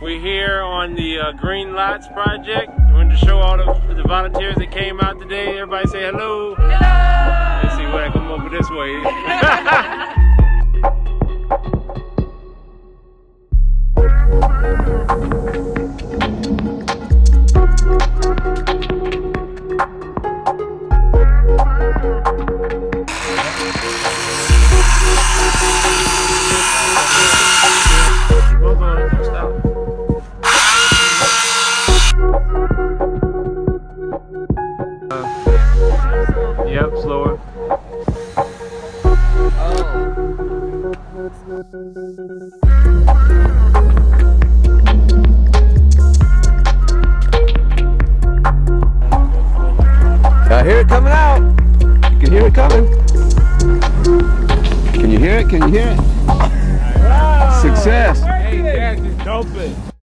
We're here on the Green Lots project. We wanted to show all the volunteers that came out today. Everybody say hello. Hello. Let's see what I come over this way. Yep, slower. I hear it coming out. You can hear it coming. Can you hear it? Can you hear it? Wow. Success. Hey, Jack is doping.